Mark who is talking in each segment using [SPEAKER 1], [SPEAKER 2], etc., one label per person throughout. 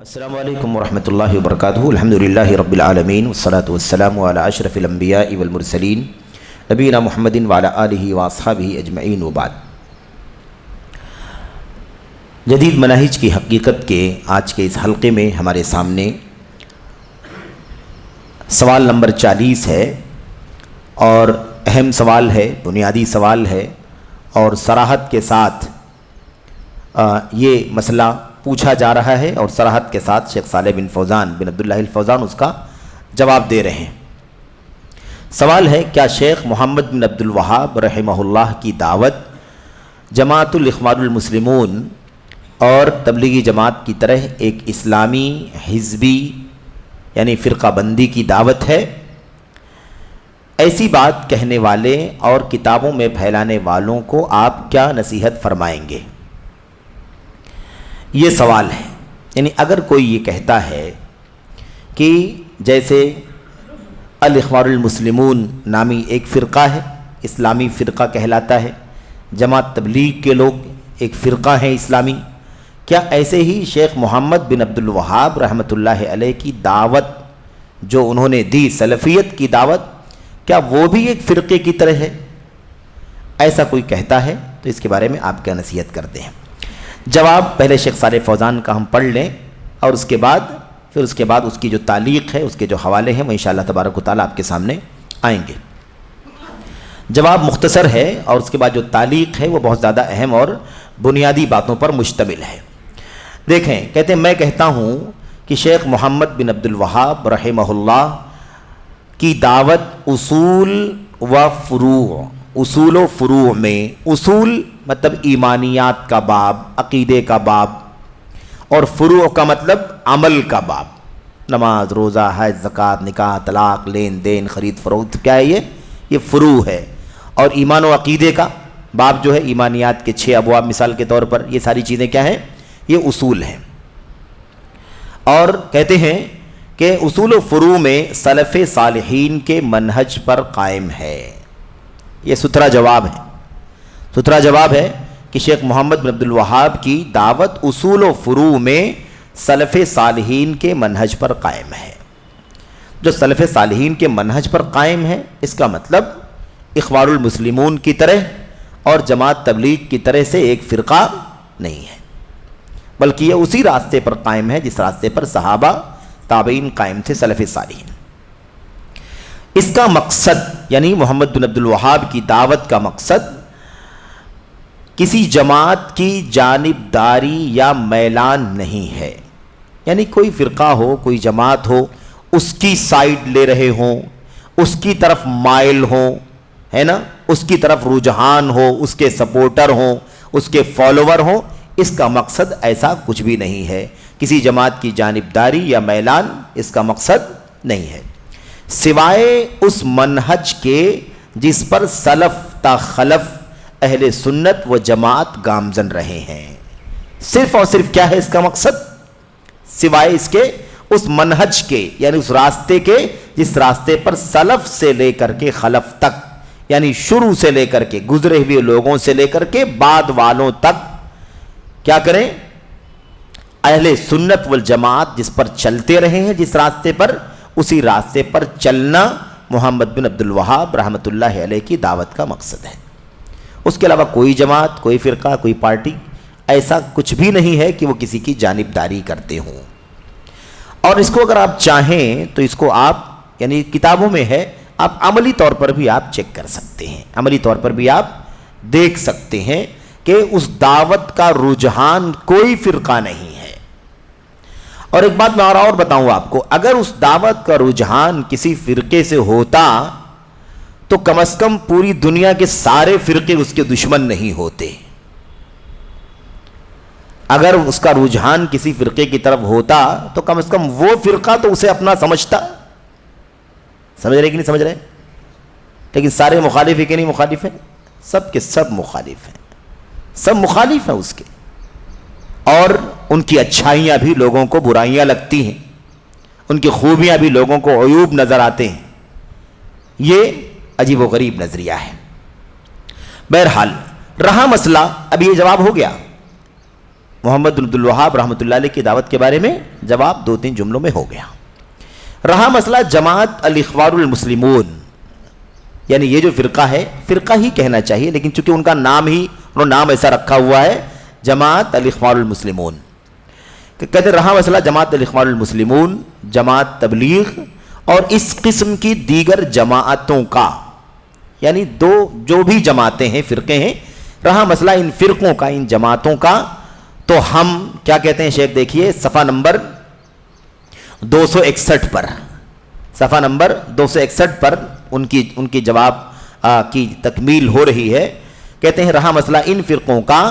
[SPEAKER 1] السلام علیکم ورحمۃ اللہ وبرکاتہ۔ الحمدللہ رب العالمین والصلاة والسلام علی اشرف الانبیاء والمرسلین نبینا محمد وعلی آلہ واصحابہ اجمعین وبعد۔ جدید مناہج کی حقیقت کے آج کے اس حلقے میں ہمارے سامنے سوال نمبر 40 ہے اور اہم سوال ہے، بنیادی سوال ہے اور صراحت کے ساتھ یہ مسئلہ پوچھا جا رہا ہے اور صراحت کے ساتھ شیخ صالح بن فوزان بن عبداللہ الفوزان اس کا جواب دے رہے ہیں۔ سوال ہے، کیا شیخ محمد بن عبد الوہاب رحمہ اللہ کی دعوت جماعت الاخوان المسلمون اور تبلیغی جماعت کی طرح ایک اسلامی حزبی یعنی فرقہ بندی کی دعوت ہے؟ ایسی بات کہنے والے اور کتابوں میں پھیلانے والوں کو آپ کیا نصیحت فرمائیں گے؟ یہ سوال ہے، یعنی اگر کوئی یہ کہتا ہے کہ جیسے الاخوان المسلمون نامی ایک فرقہ ہے، اسلامی فرقہ کہلاتا ہے، جماعت تبلیغ کے لوگ ایک فرقہ ہیں اسلامی، کیا ایسے ہی شیخ محمد بن عبد الوہاب رحمۃ اللہ علیہ کی دعوت جو انہوں نے دی، سلفیت کی دعوت، کیا وہ بھی ایک فرقے کی طرح ہے؟ ایسا کوئی کہتا ہے تو اس کے بارے میں آپ کیا نصیحت کرتے ہیں؟ جواب پہلے شیخ صالح فوزان کا ہم پڑھ لیں اور اس کے بعد اس کی جو تعلیق ہے، اس کے جو حوالے ہیں وہ انشاءاللہ تبارک و تعالیٰ آپ کے سامنے آئیں گے۔ جواب مختصر ہے اور اس کے بعد جو تعلیق ہے وہ بہت زیادہ اہم اور بنیادی باتوں پر مشتمل ہے۔ دیکھیں، کہتے ہیں، میں کہتا ہوں کہ شیخ محمد بن عبد الوہاب رحمہ اللہ کی دعوت اصول و فروع میں، اصول مطلب ایمانیات کا باب، عقیدے کا باب، اور فروع کا مطلب عمل کا باب، نماز، روزہ، حج، زکوٰۃ، نکاح، طلاق، لین دین، خرید فروخت، کیا ہے یہ فروع ہے۔ اور ایمان و عقیدے کا باب جو ہے، ایمانیات کے 6 ابواب مثال کے طور پر، یہ ساری چیزیں کیا ہیں؟ یہ اصول ہیں۔ اور کہتے ہیں کہ اصول و فروع میں سلف صالحین کے منہج پر قائم ہے۔ یہ ستھرا جواب ہے کہ شیخ محمد بن عبد الوہاب کی دعوت اصول و فروع میں سلف صالحین کے منہج پر قائم ہے۔ جو سلف صالحین کے منہج پر قائم ہے، اس کا مطلب اخوان المسلمون کی طرح اور جماعت تبلیغ کی طرح سے ایک فرقہ نہیں ہے، بلکہ یہ اسی راستے پر قائم ہے جس راستے پر صحابہ تابعین قائم تھے، سلف صالحین۔ اس کا مقصد، یعنی محمد بن عبد الوہاب کی دعوت کا مقصد کسی جماعت کی جانبداری یا میلان نہیں ہے، یعنی کوئی فرقہ ہو، کوئی جماعت ہو، اس کی سائیڈ لے رہے ہوں، اس کی طرف مائل ہوں، ہے نا، اس کی طرف رجحان ہو، اس کے سپورٹر ہوں، اس کے فالوور ہوں، اس کا مقصد ایسا کچھ بھی نہیں ہے۔ کسی جماعت کی جانبداری یا میلان اس کا مقصد نہیں ہے، سوائے اس منہج کے جس پر سلف تا خلف اہل سنت و جماعت گامزن رہے ہیں۔ صرف اور صرف کیا ہے اس کا مقصد؟ سوائے اس کے اس منہج کے، یعنی اس راستے کے جس راستے پر سلف سے لے کر کے خلف تک، یعنی شروع سے لے کر کے گزرے ہوئے لوگوں سے لے کر کے بعد والوں تک کیا کریں؟ اہل سنت والجماعت جس پر چلتے رہے ہیں، جس راستے پر، اسی راستے پر چلنا محمد بن عبد الوہاب رحمۃ اللہ علیہ کی دعوت کا مقصد ہے۔ اس کے علاوہ کوئی جماعت، کوئی فرقہ، کوئی پارٹی، ایسا کچھ بھی نہیں ہے کہ وہ کسی کی جانبداری کرتے ہوں۔ اور اس کو اگر آپ چاہیں تو اس کو آپ، یعنی کتابوں میں ہے، آپ عملی طور پر بھی آپ چیک کر سکتے ہیں، عملی طور پر بھی آپ دیکھ سکتے ہیں کہ اس دعوت کا رجحان کوئی فرقہ نہیں ہے۔ اور ایک بات میں اور بتاؤں آپ کو، اگر اس دعوت کا رجحان کسی فرقے سے ہوتا تو کم از کم پوری دنیا کے سارے فرقے اس کے دشمن نہیں ہوتے۔ اگر اس کا رجحان کسی فرقے کی طرف ہوتا تو کم از کم وہ فرقہ تو اسے اپنا سمجھتا۔ سمجھ رہے کہ نہیں سمجھ رہے؟ لیکن سارے مخالف ہیں کہ نہیں مخالف ہیں؟ سب کے سب مخالف ہیں، سب مخالف ہیں اس کے، اور ان کی اچھائیاں بھی لوگوں کو برائیاں لگتی ہیں، ان کی خوبیاں بھی لوگوں کو عیوب نظر آتے ہیں۔ یہ عجیب و غریب نظریہ ہے۔ بہرحال رہا مسئلہ، اب یہ جواب ہو گیا محمد بن عبد الوہاب رحمۃ اللہ علیہ کی دعوت کے بارے میں جواب 2-3 جملوں میں ہو گیا۔ رہا مسئلہ جماعت الاخوان المسلمون، یعنی یہ جو فرقہ ہے، فرقہ ہی کہنا چاہیے لیکن چونکہ ان کا نام ایسا رکھا ہوا ہے جماعت الاخوان المسلمون، کہتے رہا مسئلہ جماعت الاخوان المسلمون، جماعت تبلیغ اور اس قسم کی دیگر جماعتوں کا، یعنی جو بھی جماعتیں ہیں، فرقے ہیں، رہا مسئلہ ان فرقوں کا، ان جماعتوں کا، تو ہم کیا کہتے ہیں شیخ؟ دیکھیے صفحہ نمبر 261 پر، صفحہ نمبر 261 پر ان کی جواب کی تکمیل ہو رہی ہے۔ کہتے ہیں رہا مسئلہ ان فرقوں کا،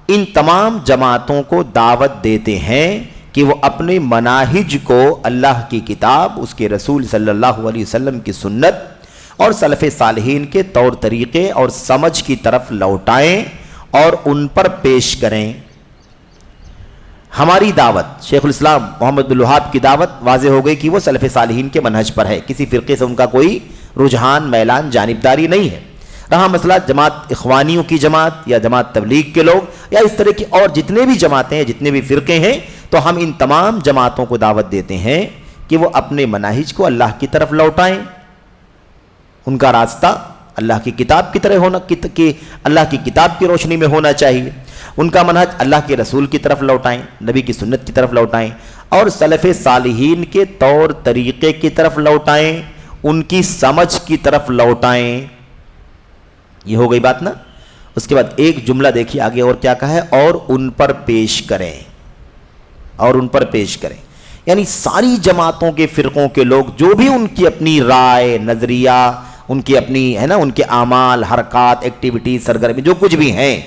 [SPEAKER 1] ان تمام جماعتوں کو دعوت دیتے ہیں کہ وہ اپنے مناہج کو اللہ کی کتاب، اس کے رسول صلی اللہ علیہ وسلم کی سنت اور سلف صالحین کے طور طریقے اور سمجھ کی طرف لوٹائیں اور ان پر پیش کریں۔ ہماری دعوت، شیخ الاسلام محمد بن الوہاب کی دعوت واضح ہو گئی کہ وہ سلف صالحین کے منہج پر ہے، کسی فرقے سے ان کا کوئی رجحان، میلان، جانبداری نہیں ہے۔ رہا مسئلہ جماعت اخوانیوں کی جماعت یا جماعت تبلیغ کے لوگ یا اس طرح کی اور جتنے بھی جماعتیں ہیں، جتنے بھی فرقے ہیں، تو ہم ان تمام جماعتوں کو دعوت دیتے ہیں کہ وہ اپنے مناہج کو اللہ کی طرف لوٹائیں۔ ان کا راستہ اللہ کی کتاب کی طرح ہونا، کہ اللہ کی کتاب کی روشنی میں ہونا چاہیے۔ ان کا منہج اللہ کے رسول کی طرف لوٹائیں، نبی کی سنت کی طرف لوٹائیں اور سلف صالحین کے طور طریقے کی طرف لوٹائیں، ان کی سمجھ کی طرف لوٹائیں۔ یہ ہو گئی بات نا۔ اس کے بعد ایک جملہ دیکھیے آگے اور کیا کہا ہے، اور ان پر پیش کریں، اور ان پر پیش کریں، یعنی ساری جماعتوں کے فرقوں کے لوگ جو بھی ان کی اپنی رائے، نظریہ، ان کی اپنی ہے نا، ان کے اعمال، حرکات، ایکٹیویٹیز، سرگرمی، جو کچھ بھی ہیں،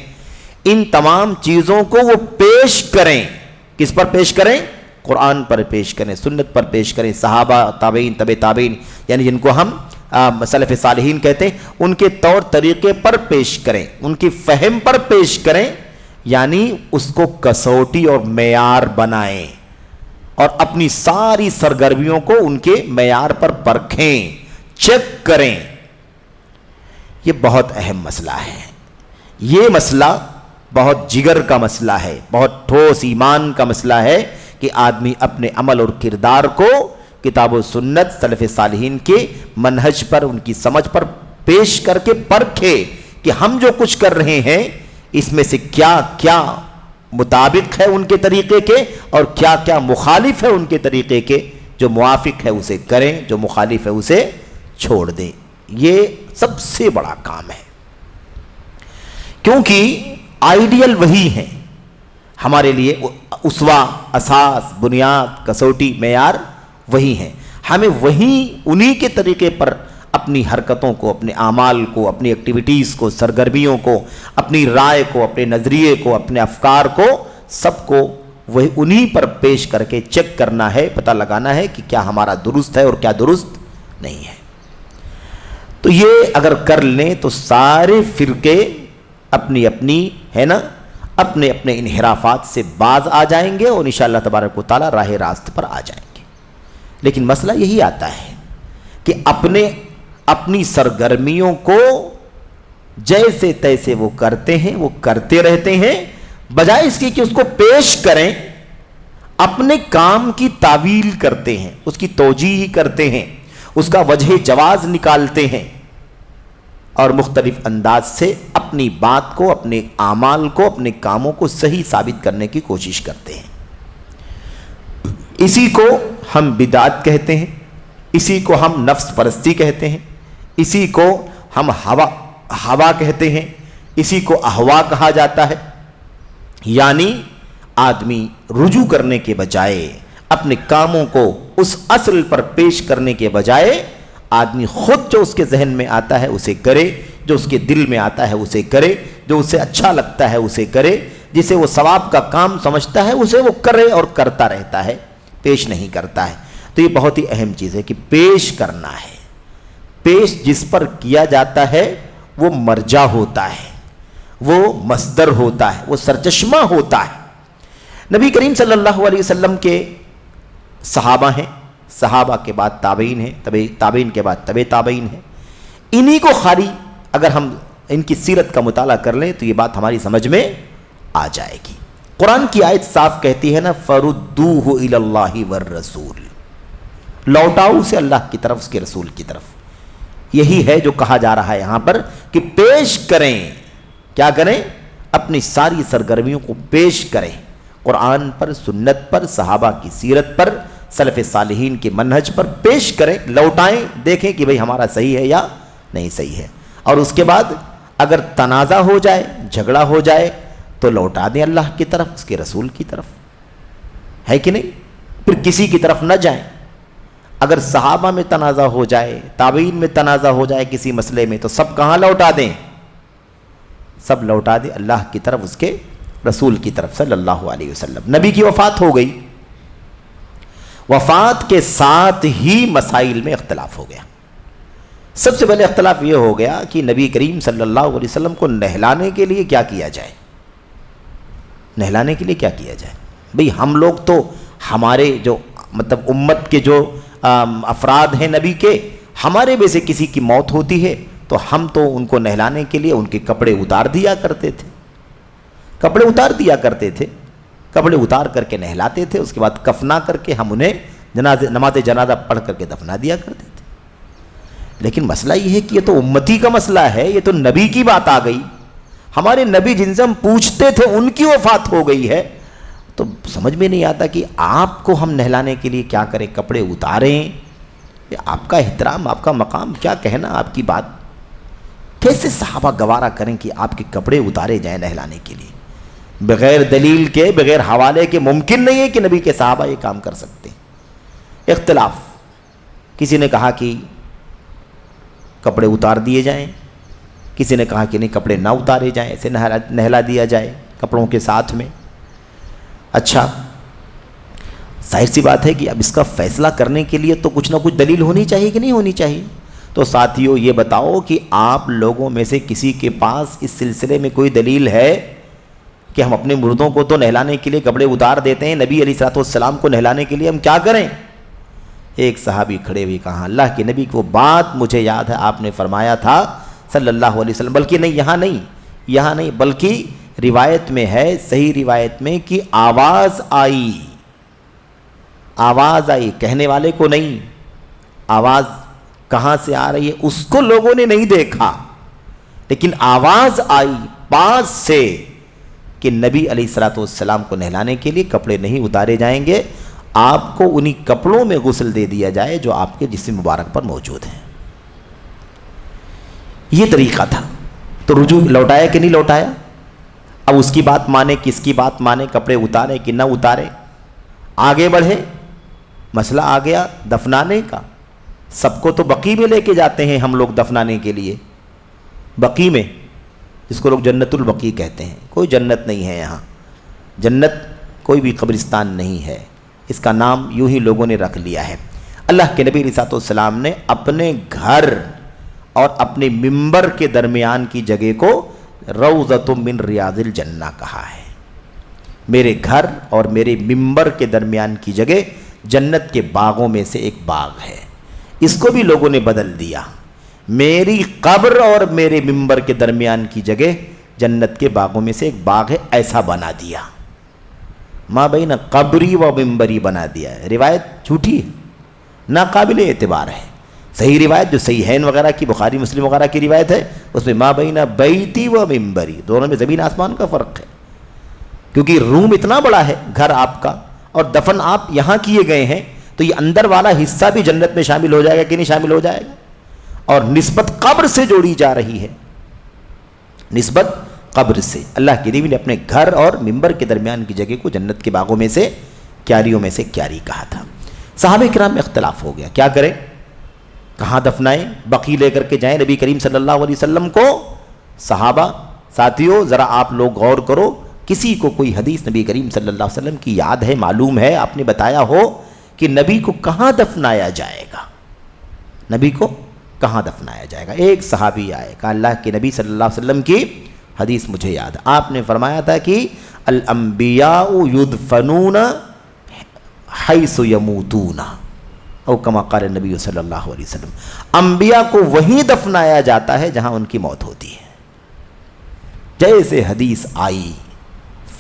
[SPEAKER 1] ان تمام چیزوں کو وہ پیش کریں۔ کس پر پیش کریں؟ قرآن پر پیش کریں، سنت پر پیش کریں، صحابہ، تابعین، تبع تابعین، یعنی جن کو ہم سلف صالحین کہتے ہیں، ان کے طور طریقے پر پیش کریں، ان کی فہم پر پیش کریں، یعنی اس کو کسوٹی اور معیار بنائیں اور اپنی ساری سرگرمیوں کو ان کے معیار پر پرکھیں، چیک کریں۔ یہ بہت اہم مسئلہ ہے، یہ مسئلہ بہت جگر کا مسئلہ ہے، بہت ٹھوس ایمان کا مسئلہ ہے کہ آدمی اپنے عمل اور کردار کو کتاب و سنت، سلف صالحین کے منہج پر، ان کی سمجھ پر پیش کر کے پرکھے کہ ہم جو کچھ کر رہے ہیں اس میں سے کیا کیا مطابق ہے ان کے طریقے کے اور کیا کیا مخالف ہے ان کے طریقے کے۔ جو موافق ہے اسے کریں، جو مخالف ہے اسے چھوڑ دیں۔ یہ سب سے بڑا کام ہے، کیونکہ آئیڈیل وہی ہیں ہمارے لیے، اسوہ، اساس، بنیاد، کسوٹی، معیار وہی ہیں۔ ہمیں انہی کے طریقے پر اپنی حرکتوں کو، اپنے اعمال کو، اپنی ایکٹیویٹیز کو، سرگرمیوں کو، اپنی رائے کو، اپنے نظریے کو، اپنے افکار کو، سب کو وہی انہی پر پیش کر کے چیک کرنا ہے، پتہ لگانا ہے کہ کیا ہمارا درست ہے اور کیا درست نہیں ہے۔ تو یہ اگر کر لیں تو سارے فرقے اپنی اپنی ہے نا، اپنے اپنے انحرافات سے باز آ جائیں گے اور انشاءاللہ تبارک و تعالی راہ راست پر آ جائیں گے۔ لیکن مسئلہ یہی آتا ہے کہ اپنی سرگرمیوں کو جیسے تیسے وہ کرتے ہیں، وہ کرتے رہتے ہیں، بجائے اس کی کہ اس کو پیش کریں، اپنے کام کی تعویل کرتے ہیں، اس کی توجیہ کرتے ہیں، اس کا وجہ جواز نکالتے ہیں اور مختلف انداز سے اپنی بات کو، اپنے اعمال کو، اپنے کاموں کو صحیح ثابت کرنے کی کوشش کرتے ہیں۔ اسی کو ہم بدعت کہتے ہیں، اسی کو ہم نفس پرستی کہتے ہیں، اسی کو ہم ہوا کہتے ہیں، اسی کو اہوا کہا جاتا ہے۔ یعنی آدمی رجوع کرنے کے بجائے، اپنے کاموں کو اس اصل پر پیش کرنے کے بجائے، آدمی خود جو اس کے ذہن میں آتا ہے اسے کرے، جو اس کے دل میں آتا ہے اسے کرے، جو اسے اچھا لگتا ہے اسے کرے، جسے وہ ثواب کا کام سمجھتا ہے اسے وہ کرے اور کرتا رہتا ہے، پیش نہیں کرتا ہے۔ تو یہ بہت ہی اہم چیز ہے کہ پیش کرنا ہے۔ پیش جس پر کیا جاتا ہے وہ مرجع ہوتا ہے، وہ مصدر ہوتا ہے، وہ سرچشمہ ہوتا ہے۔ نبی کریم صلی اللہ علیہ وسلم کے صحابہ ہیں، صحابہ کے بعد تابعین ہیں، تابعین کے بعد تبع تابعین ہیں۔ انہی کو خالی اگر ہم ان کی سیرت کا مطالعہ کر لیں تو یہ بات ہماری سمجھ میں آ جائے گی۔ قرآن کی آیت صاف کہتی ہے نا فردوہ الی اللہ والرسول، لوٹاؤ اسے اللہ کی طرف، اس کے رسول کی طرف. یہی ہے جو کہا جا رہا ہے یہاں پر کہ پیش کریں. کیا کریں؟ اپنی ساری سرگرمیوں کو پیش کریں قرآن پر، سنت پر، صحابہ کی سیرت پر، سلف صالحین کے منہج پر پیش کریں، لوٹائیں، دیکھیں کہ بھئی ہمارا صحیح ہے یا نہیں صحیح ہے. اور اس کے بعد اگر تنازع ہو جائے، جھگڑا ہو جائے تو لوٹا دیں اللہ کی طرف، اس کے رسول کی طرف، ہے کہ نہیں؟ پھر کسی کی طرف نہ جائیں. اگر صحابہ میں تنازع ہو جائے، تابعین میں تنازع ہو جائے کسی مسئلے میں، تو سب کہاں لوٹا دیں؟ سب لوٹا دیں اللہ کی طرف، اس کے رسول کی طرف صلی اللہ علیہ وسلم. نبی کی وفات ہو گئی، وفات کے ساتھ ہی مسائل میں اختلاف ہو گیا. سب سے پہلے اختلاف یہ ہو گیا کہ نبی کریم صلی اللہ علیہ وسلم کو نہلانے کے لیے کیا کیا جائے. نہلانے کے لیے کیا کیا جائے؟ بھئی ہم لوگ تو، ہمارے جو مطلب امت کے جو افراد ہیں نبی کے، ہمارے میں سے کسی کی موت ہوتی ہے تو ہم تو ان کو نہلانے کے لیے ان کے کپڑے اتار دیا کرتے تھے، کپڑے اتار دیا کرتے تھے، کپڑے اتار کر کے نہلاتے تھے، اس کے بعد کفنا کر کے ہم انہیں نماز جنازہ پڑھ کر کے دفنا دیا کرتے تھے. لیکن مسئلہ یہ ہے کہ یہ تو امتی کا مسئلہ ہے، یہ تو نبی کی بات آ گئی. ہمارے نبی جن سے ہم پوچھتے تھے ان کی وفات ہو گئی ہے، تو سمجھ میں نہیں آتا کہ آپ کو ہم نہلانے کے لیے کیا کریں، کپڑے اتاریں. یہ آپ کا احترام، آپ کا مقام، کیا کہنا آپ کی بات. کیسے صحابہ گوارا کریں کہ آپ کے کپڑے اتارے جائیں نہلانے کے لیے؟ بغیر دلیل کے، بغیر حوالے کے ممکن نہیں ہے کہ نبی کے صحابہ یہ کام کر سکتے. اختلاف، کسی نے کہا کہ کپڑے اتار دیے جائیں، کسی نے کہا کہ نہیں کپڑے نہ اتارے جائیں، ایسے نہلا دیا جائے کپڑوں کے ساتھ میں. اچھا، ظاہر سی بات ہے کہ اب اس کا فیصلہ کرنے کے لیے تو کچھ نہ کچھ دلیل ہونی چاہیے کہ نہیں ہونی چاہیے. تو ساتھیوں یہ بتاؤ کہ آپ لوگوں میں سے کسی کے پاس اس سلسلے میں کوئی دلیل ہے کہ ہم اپنے مردوں کو تو نہلانے کے لیے کپڑے اتار دیتے ہیں، نبی علیہ السلام کو نہلانے کے لیے ہم کیا کریں؟ ایک صحابی کھڑے ہوئے کہا اللہ کے نبی کو بات مجھے یاد ہے، آپ نے فرمایا تھا صلی اللہ علیہ وسلم، بلکہ نہیں یہاں نہیں بلکہ روایت میں ہے، صحیح روایت میں، کہ آواز آئی، کہنے والے کو نہیں. آواز کہاں سے آ رہی ہے اس کو لوگوں نے نہیں دیکھا، لیکن آواز آئی پاس سے کہ نبی علیہ السلام کو نہلانے کے لیے کپڑے نہیں اتارے جائیں گے، آپ کو انہی کپڑوں میں غسل دے دیا جائے جو آپ کے جسم مبارک پر موجود ہیں. یہ طریقہ تھا. تو رجوع لوٹایا کہ نہیں لوٹایا؟ اب اس کی بات مانے، کس کی بات مانے، کپڑے اتارے کہ نہ اتارے؟ آگے بڑھے، مسئلہ آ گیا دفنانے کا. سب کو تو بقی میں لے کے جاتے ہیں ہم لوگ دفنانے کے لیے، بقی میں، جس کو لوگ جنت البقیع کہتے ہیں. کوئی جنت نہیں ہے یہاں، جنت کوئی بھی قبرستان نہیں ہے، اس کا نام یوں ہی لوگوں نے رکھ لیا ہے. اللہ کے نبی علیہ السلام نے اپنے گھر اور اپنے ممبر کے درمیان کی جگہ کو روضۃ من ریاض الجنہ کہا ہے. میرے گھر اور میرے ممبر کے درمیان کی جگہ جنت کے باغوں میں سے ایک باغ ہے. اس کو بھی لوگوں نے بدل دیا، میری قبر اور میرے ممبر کے درمیان کی جگہ جنت کے باغوں میں سے ایک باغ ہے، ایسا بنا دیا. ما بین قبری و ممبری بنا دیا ہے. روایت جھوٹی ہے، ناقابل اعتبار ہے. صحیح روایت جو صحیحین وغیرہ کی، بخاری مسلم وغیرہ کی روایت ہے، اس میں ما بین بیتی و ممبری، دونوں میں زمین آسمان کا فرق ہے. کیونکہ روم اتنا بڑا ہے گھر آپ کا، اور دفن آپ یہاں کیے گئے ہیں، تو یہ اندر والا حصہ بھی جنت میں شامل ہو جائے گا کہ نہیں شامل ہو جائے گا؟ اور نسبت قبر سے جوڑی جا رہی ہے، نسبت قبر سے. اللہ کے نبی نے اپنے گھر اور ممبر کے درمیان کی جگہ کو جنت کے باغوں میں سے، کیاریوں میں سے کیاری کہا تھا. صحابہ کرام میں اختلاف ہو گیا، کیا کریں، کہاں دفنائیں؟ بقیع لے کر کے جائیں نبی کریم صلی اللہ علیہ وسلم کو؟ صحابہ ساتھیوں ذرا آپ لوگ غور کرو، کسی کو کوئی حدیث نبی کریم صلی اللہ علیہ وسلم کی یاد ہے، معلوم ہے، آپ نے بتایا ہو کہ نبی کو کہاں دفنایا جائے گا؟ نبی کو کہاں دفنایا جائے گا؟ ایک صحابی آئے، کہا اللہ کے نبی صلی اللہ علیہ وسلم کی حدیث مجھے یاد. آپ نے فرمایا تھا کہ الانبیاء یدفنون حیث یموتون، او کما قال نبی صلی اللہ علیہ وسلم، انبیاء کو وہیں دفنایا جاتا ہے جہاں ان کی موت ہوتی ہے. جیسے حدیث آئی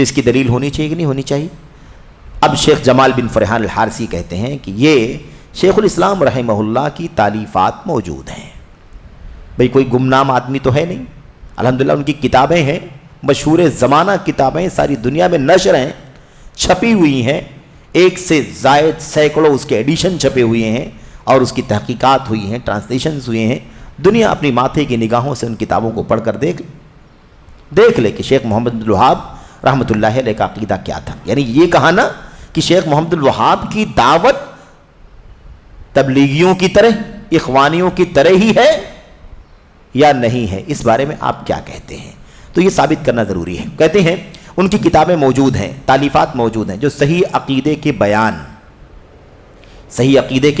[SPEAKER 1] تو اس کی دلیل ہونی چاہیے کہ نہیں ہونی چاہیے؟ اب شیخ جمال بن فرحان الحارثی کہتے ہیں کہ یہ شیخ الاسلام رحمہ اللہ کی تالیفات موجود ہیں. بھئی کوئی گمنام آدمی تو ہے نہیں، الحمدللہ ان کی کتابیں ہیں، مشہور زمانہ کتابیں ساری دنیا میں نشر ہیں، چھپی ہوئی ہیں، 1 سے زائد سینکڑوں اس کے ایڈیشن چھپے ہوئے ہیں اور اس کی تحقیقات ہوئی ہیں، ٹرانسلیشنز ہوئے ہیں. دنیا اپنی ماتھے کی نگاہوں سے ان کتابوں کو پڑھ کر دیکھ لے کہ شیخ محمد عبد الوہاب رحمۃ اللہ علیہ کا عقیدہ کیا تھا. یعنی یہ کہا نا کہ شیخ محمد الوہاب کی دعوت تبلیغیوں کی طرح، اخوانیوں کی طرح ہی ہے یا نہیں ہے، اس بارے میں آپ کیا کہتے ہیں؟ تو یہ ثابت کرنا ضروری ہے. کہتے ہیں ان کی کتابیں موجود ہیں، تالیفات موجود ہیں جو صحیح عقیدے کے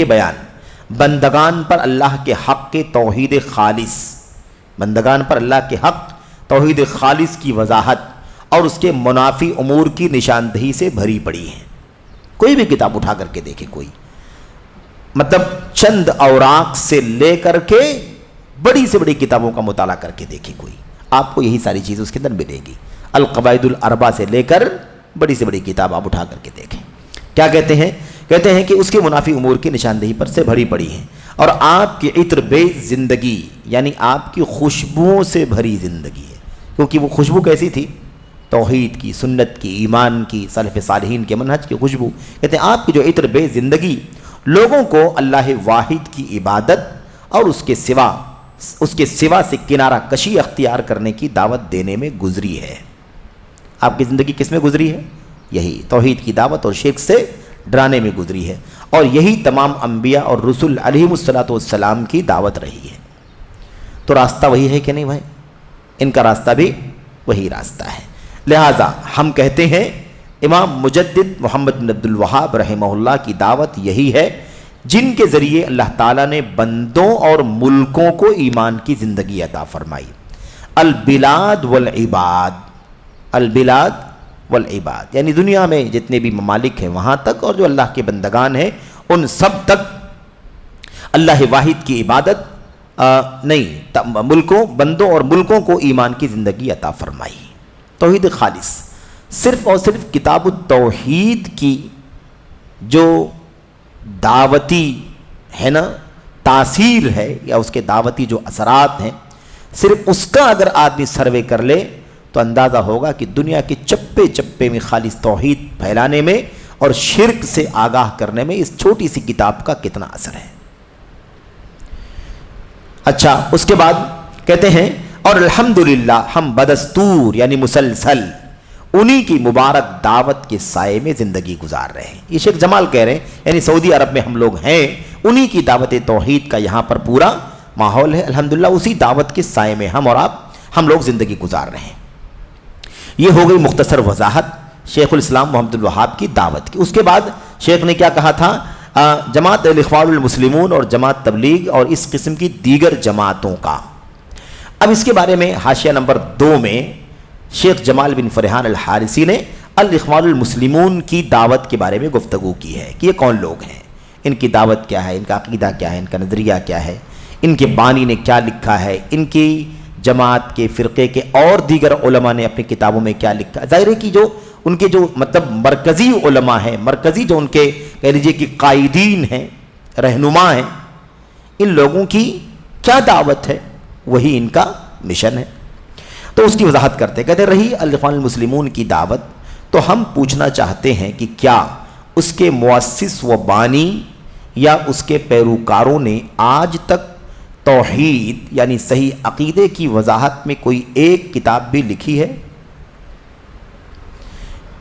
[SPEAKER 1] بیان، بندگان پر اللہ کے حق کے توحید خالص، بندگان پر اللہ کے حق توحید خالص کی وضاحت اور اس کے منافی امور کی نشاندہی سے بھری پڑی ہیں. کوئی بھی کتاب اٹھا کر کے دیکھے، کوئی مطلب چند اوراق سے لے کر کے بڑی سے بڑی کتابوں کا مطالعہ کر کے دیکھے، کوئی آپ کو یہی ساری چیز اس کے اندر ملے گی. القواعد الاربع سے لے کر بڑی سے بڑی کتاب آپ اٹھا کر کے دیکھیں. کیا کہتے ہیں؟ کہتے ہیں کہ اس کے منافی امور کی نشاندہی پر سے بھری پڑی ہیں اور آپ کی عطر بیز زندگی، یعنی آپ کی خوشبوؤں سے بھری زندگی ہے. کیونکہ وہ خوشبو کیسی تھی؟ توحید کی، سنت کی، ایمان کی، سلف صالحین کے منہج کی خوشبو. کہتے ہیں آپ کی جو عطر بیز زندگی لوگوں کو اللہ واحد کی عبادت اور اس کے سوا سے کنارہ کشی اختیار کرنے کی دعوت دینے میں گزری ہے. آپ کی زندگی کس میں گزری ہے؟ یہی توحید کی دعوت اور شرک سے ڈرانے میں گزری ہے. اور یہی تمام انبیاء اور رسول علیہم الصلاۃ والسلام کی دعوت رہی ہے. تو راستہ وہی ہے کہ نہیں بھائی؟ ان کا راستہ بھی وہی راستہ ہے. لہٰذا ہم کہتے ہیں امام مجدد محمد بن عبد الوہاب رحمہ اللہ کی دعوت یہی ہے جن کے ذریعے اللہ تعالیٰ نے بندوں اور ملکوں کو ایمان کی زندگی عطا فرمائی. البلاد والعباد یعنی دنیا میں جتنے بھی ممالک ہیں وہاں تک، اور جو اللہ کے بندگان ہیں ان سب تک اللہ واحد کی عبادت بندوں اور ملکوں کو ایمان کی زندگی عطا فرمائی. توحید خالص، صرف اور صرف کتاب التوحید کی جو دعوتی ہے نا تاثیر ہے یا اس کے دعوتی جو اثرات ہیں، صرف اس کا اگر آدمی سروے کر لے تو اندازہ ہوگا کہ دنیا کے چپے چپے میں خالص توحید پھیلانے میں اور شرک سے آگاہ کرنے میں اس چھوٹی سی کتاب کا کتنا اثر ہے. اچھا، اس کے بعد کہتے ہیں اور الحمدللہ ہم بدستور یعنی مسلسل انہی کی مبارک دعوت کے سائے میں زندگی گزار رہے ہیں. یہ شیخ جمال کہہ رہے ہیں یعنی سعودی عرب میں ہم لوگ ہیں، انہی کی دعوت توحید کا یہاں پر پورا ماحول ہے. الحمدللہ اسی دعوت کے سائے میں ہم لوگ زندگی گزار رہے ہیں. یہ ہو گئی مختصر وضاحت شیخ الاسلام محمد الوہاب کی دعوت کی. اس کے بعد شیخ نے کیا کہا تھا؟ جماعت الاخوان المسلمون اور جماعت تبلیغ اور اس قسم کی دیگر جماعتوں کا. اب اس کے بارے میں حاشیہ نمبر 2 میں شیخ جمال بن فرحان الحارثی نے الاخوان المسلمون کی دعوت کے بارے میں گفتگو کی ہے کہ یہ کون لوگ ہیں، ان کی دعوت کیا ہے، ان کا عقیدہ کیا ہے، ان کا نظریہ کیا ہے، ان کے بانی نے کیا لکھا ہے، ان کی جماعت کے فرقے کے اور دیگر علماء نے اپنی کتابوں میں کیا لکھا ہے. ظاہر ہے کہ جو ان کے جو مطلب مرکزی علماء ہیں، مرکزی جو ان کے کہہ لیجیے کہ قائدین ہیں، رہنما ہیں، ان لوگوں کی کیا دعوت ہے، وہی ان کا مشن ہے. تو اس کی وضاحت کرتے کہتے رہی الاخوان المسلمون کی دعوت، تو ہم پوچھنا چاہتے ہیں کہ کیا اس کے مؤسس و بانی یا اس کے پیروکاروں نے آج تک توحید یعنی صحیح عقیدے کی وضاحت میں کوئی ایک کتاب بھی لکھی ہے؟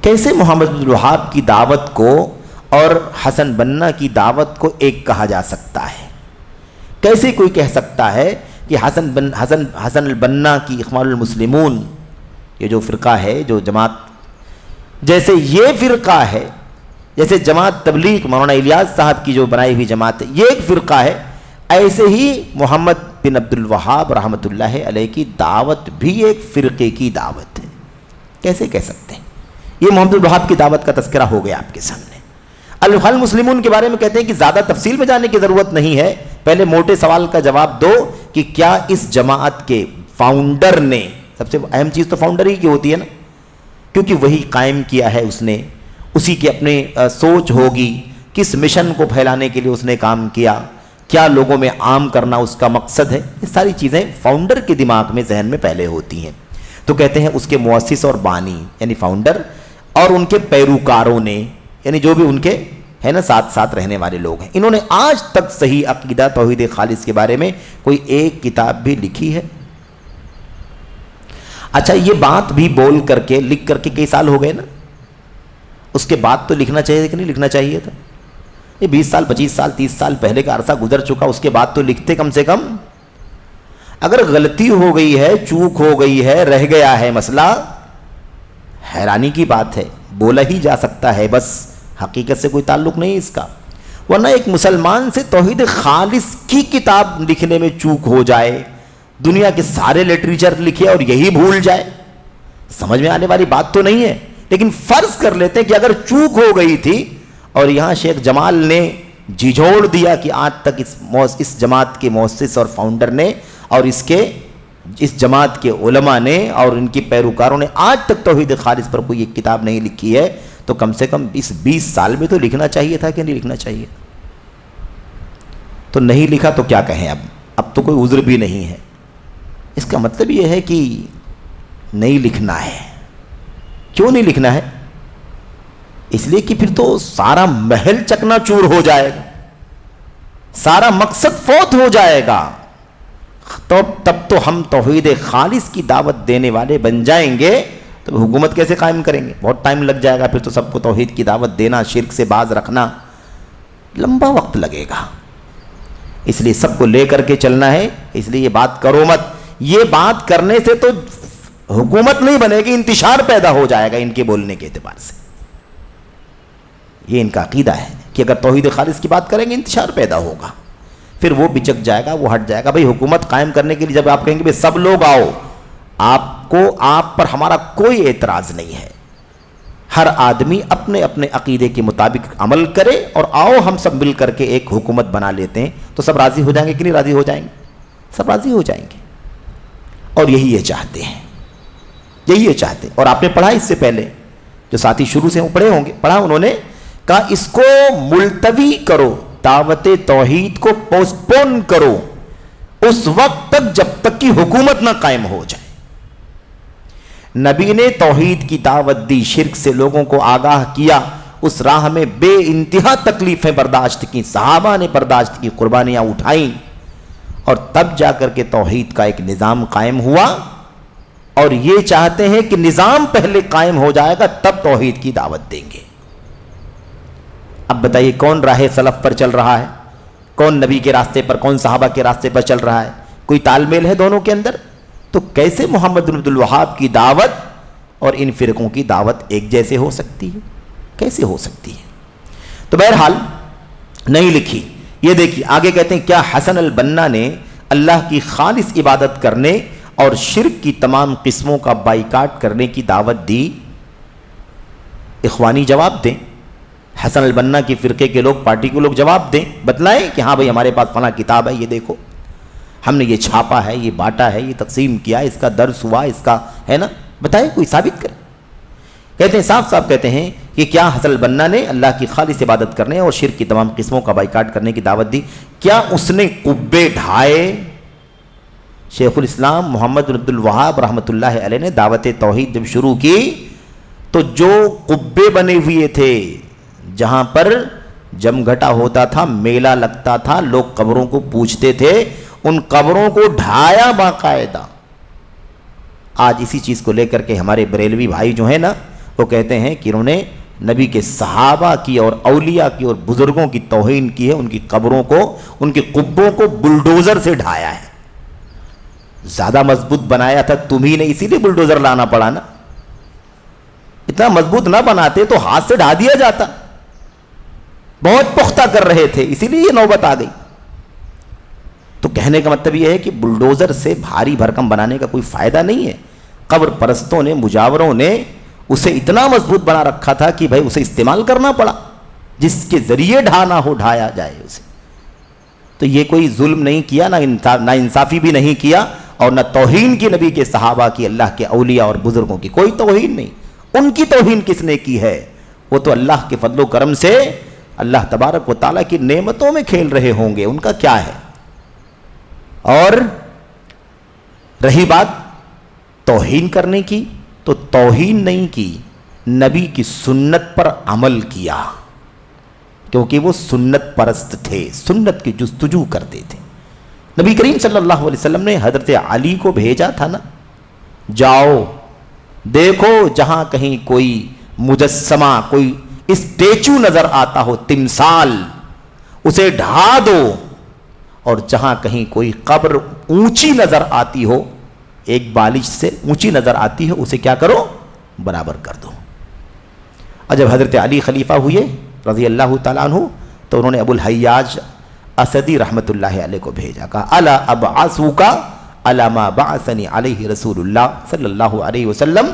[SPEAKER 1] کیسے محمد بن الوہاب کی دعوت کو اور حسن بنا کی دعوت کو ایک کہا جا سکتا ہے؟ کیسے کوئی کہہ سکتا ہے کہ حسن البنا کی اخوان المسلمون یہ جو فرقہ ہے، جو جماعت، جیسے یہ فرقہ ہے، جیسے جماعت تبلیغ مولانا الیاس صاحب کی جو بنائی ہوئی جماعت ہے یہ ایک فرقہ ہے، ایسے ہی محمد بن عبد الوہاب رحمۃ اللہ علیہ کی دعوت بھی ایک فرقے کی دعوت ہے؟ کیسے کہہ سکتے ہیں؟ یہ محمد بن الوہاب کی دعوت کا تذکرہ ہو گیا آپ کے سامنے. الاخوان المسلمون کے بارے میں کہتے ہیں کہ زیادہ تفصیل میں جانے کی ضرورت نہیں ہے، پہلے موٹے سوال کا جواب دو کہ کیا اس جماعت کے فاؤنڈر نے، سب سے اہم چیز تو فاؤنڈر ہی کی ہوتی ہے نا، کیونکہ وہی قائم کیا ہے اس نے، اسی کی اپنے سوچ ہوگی، کس مشن کو پھیلانے کے لیے اس نے کام کیا، کیا لوگوں میں عام کرنا اس کا مقصد ہے، یہ ساری چیزیں فاؤنڈر کے دماغ میں ذہن میں پہلے ہوتی ہیں. تو کہتے ہیں اس کے مؤسس اور بانی یعنی فاؤنڈر اور ان کے پیروکاروں نے، یعنی جو بھی ان کے ہے نا ساتھ ساتھ رہنے والے لوگ ہیں، انہوں نے آج تک صحیح عقیدہ توحید خالص کے بارے میں کوئی ایک کتاب بھی لکھی ہے؟ اچھا یہ بات بھی بول کر کے لکھ کر کے کئی سال ہو گئے نا، اس کے بعد تو لکھنا چاہیے کہ نہیں لکھنا چاہیے تھا؟ یہ 20 سال 25 سال 30 سال پہلے کا عرصہ گزر چکا، اس کے بعد تو لکھتے کم سے کم. اگر غلطی ہو گئی ہے، چوک ہو گئی ہے، رہ گیا ہے مسئلہ، حیرانی کی بات ہے، بولا ہی جا سکتا ہے، بس حقیقت سے کوئی تعلق نہیں اس کا. ورنہ ایک مسلمان سے توحید خالص کی کتاب لکھنے میں چوک ہو جائے، دنیا کے سارے لٹریچر لکھے اور یہی بھول جائے، سمجھ میں آنے والی بات تو نہیں ہے. لیکن فرض کر لیتے ہیں کہ اگر چوک ہو گئی تھی اور یہاں شیخ جمال نے جھجھوڑ دیا کہ آج تک اس جماعت کے مؤسس اور فاؤنڈر نے اور اس جماعت کے علماء نے اور ان کی پیروکاروں نے آج تک توحید خالص پر کوئی ایک کتاب نہیں لکھی ہے، تو کم سے کم اس 20 سال میں تو لکھنا چاہیے تھا کہ نہیں لکھنا چاہیے؟ تو نہیں لکھا تو کیا کہیں، اب تو کوئی عذر بھی نہیں ہے. اس کا مطلب یہ ہے کہ نہیں لکھنا ہے. کیوں نہیں لکھنا ہے؟ اس لیے کہ پھر تو سارا محل چکنا چور ہو جائے گا، سارا مقصد فوت ہو جائے گا. تو تب تو ہم توحید خالص کی دعوت دینے والے بن جائیں گے تو حکومت کیسے قائم کریں گے؟ بہت ٹائم لگ جائے گا، پھر تو سب کو توحید کی دعوت دینا، شرک سے باز رکھنا لمبا وقت لگے گا. اس لیے سب کو لے کر کے چلنا ہے. اس لیے یہ بات کرو مت، یہ بات کرنے سے تو حکومت نہیں بنے گی، انتشار پیدا ہو جائے گا ان کے بولنے کے اعتبار سے. یہ ان کا عقیدہ ہے کہ اگر توحید خالص کی بات کریں گے انتشار پیدا ہوگا، پھر وہ بچک جائے گا، وہ ہٹ جائے گا. بھئی حکومت قائم کرنے کے لیے جب آپ کہیں گے سب لوگ آؤ، آپ پر ہمارا کوئی اعتراض نہیں ہے، ہر آدمی اپنے اپنے عقیدے کے مطابق عمل کرے اور آؤ ہم سب مل کر کے ایک حکومت بنا لیتے ہیں، تو سب راضی ہو جائیں گے کہ نہیں راضی ہو جائیں گے؟ سب راضی ہو جائیں گے. اور یہی یہ چاہتے ہیں، یہی یہ چاہتے ہیں. اور آپ نے پڑھا اس سے پہلے، جو ساتھی شروع سے پڑھے ہوں گے، پڑھا انہوں نے کہا اس کو ملتوی کرو، دعوت توحید کو پوسٹ پون کرو اس وقت تک جب تک کہ حکومت نہ قائم ہو جائے. نبی نے توحید کی دعوت دی، شرک سے لوگوں کو آگاہ کیا، اس راہ میں بے انتہا تکلیفیں برداشت کی، صحابہ نے برداشت کی، قربانیاں اٹھائیں، اور تب جا کر کے توحید کا ایک نظام قائم ہوا. اور یہ چاہتے ہیں کہ نظام پہلے قائم ہو جائے گا تب توحید کی دعوت دیں گے. اب بتائیے کون راہ سلف پر چل رہا ہے؟ کون نبی کے راستے پر، کون صحابہ کے راستے پر چل رہا ہے؟ کوئی تال میل ہے دونوں کے اندر؟ تو کیسے محمد بن عبد الوہاب کی دعوت اور ان فرقوں کی دعوت ایک جیسے ہو سکتی ہے؟ کیسے ہو سکتی ہے؟ تو بہرحال نہیں لکھی. یہ دیکھیے آگے کہتے ہیں کیا حسن البنا نے اللہ کی خالص عبادت کرنے اور شرک کی تمام قسموں کا بائیکاٹ کرنے کی دعوت دی؟ اخوانی جواب دیں، حسن البنا کی فرقے کے لوگ، پارٹی کے لوگ جواب دیں، بتلائیں کہ ہاں بھئی ہمارے پاس فلاں کتاب ہے، یہ دیکھو ہم نے یہ چھاپا ہے، یہ بانٹا ہے، یہ تقسیم کیا، اس کا درس ہوا، اس کا ہے نا، بتائیں کوئی ثابت کرے. کہتے ہیں صاف صاف کہتے ہیں کہ کیا حسن البنا نے اللہ کی خالص عبادت کرنے اور شرک کی تمام قسموں کا بائیکاٹ کرنے کی دعوت دی؟ کیا اس نے قبے ڈھائے؟ شیخ الاسلام محمد بن عبد الوہاب رحمۃ اللہ علیہ نے دعوت توحید جب شروع کی تو جو قبے بنے ہوئے تھے جہاں پر جم گھٹا ہوتا تھا، میلہ لگتا تھا، لوگ قبروں کو پوجتے تھے، ان قبروں کو ڈھایا باقاعدہ. آج اسی چیز کو لے کر کے ہمارے بریلوی بھائی جو ہیں نا، وہ کہتے ہیں کہ انہوں نے نبی کے صحابہ کی اور اولیاء کی اور بزرگوں کی توہین کی ہے، ان کی قبروں کو، ان کے قبوں کو بلڈوزر سے ڈھایا ہے. زیادہ مضبوط بنایا تھا تمہیں نے، اسی لیے بلڈوزر لانا پڑا نا. اتنا مضبوط نہ بناتے تو ہاتھ سے ڈھا دیا جاتا. بہت پختہ کر رہے تھے، اسی لیے یہ نوبت آ گئی. تو کہنے کا مطلب یہ ہے کہ بلڈوزر سے بھاری بھرکم بنانے کا کوئی فائدہ نہیں ہے. قبر پرستوں نے، مجاوروں نے اسے اتنا مضبوط بنا رکھا تھا کہ بھائی اسے استعمال کرنا پڑا، جس کے ذریعے ڈھانا ہو ڈھایا جائے اسے. تو یہ کوئی ظلم نہیں کیا، نہ انصافی بھی نہیں کیا، اور نہ توہین کی نبی کے صحابہ کی، اللہ کے اولیاء اور بزرگوں کی کوئی توہین نہیں. ان کی توہین کس نے کی ہے؟ وہ تو اللہ کے فضل و کرم سے اللہ تبارک و تعالیٰ کی نعمتوں میں کھیل رہے ہوں گے، ان کا کیا ہے؟ اور رہی بات توہین کرنے کی، تو توہین نہیں کی، نبی کی سنت پر عمل کیا، کیونکہ وہ سنت پرست تھے، سنت کی جستجو کرتے تھے۔ نبی کریم صلی اللہ علیہ وسلم نے حضرت علی کو بھیجا تھا نا، جاؤ دیکھو جہاں کہیں کوئی مجسمہ، کوئی اسٹیچو نظر آتا ہو، تمثال، اسے ڈھا دو، اور جہاں کہیں کوئی قبر اونچی نظر آتی ہو، ایک بالش سے اونچی نظر آتی ہو، اسے کیا کرو؟ برابر کر دو۔ اور جب حضرت علی خلیفہ ہوئے رضی اللہ تعالیٰ عنہ، تو انہوں نے ابو الحیاج اسدی رحمۃ اللہ علیہ کو بھیجا، کہا الا ابعثک علی ما بعثنی علیہ رسول اللہ صلی اللہ علیہ وسلم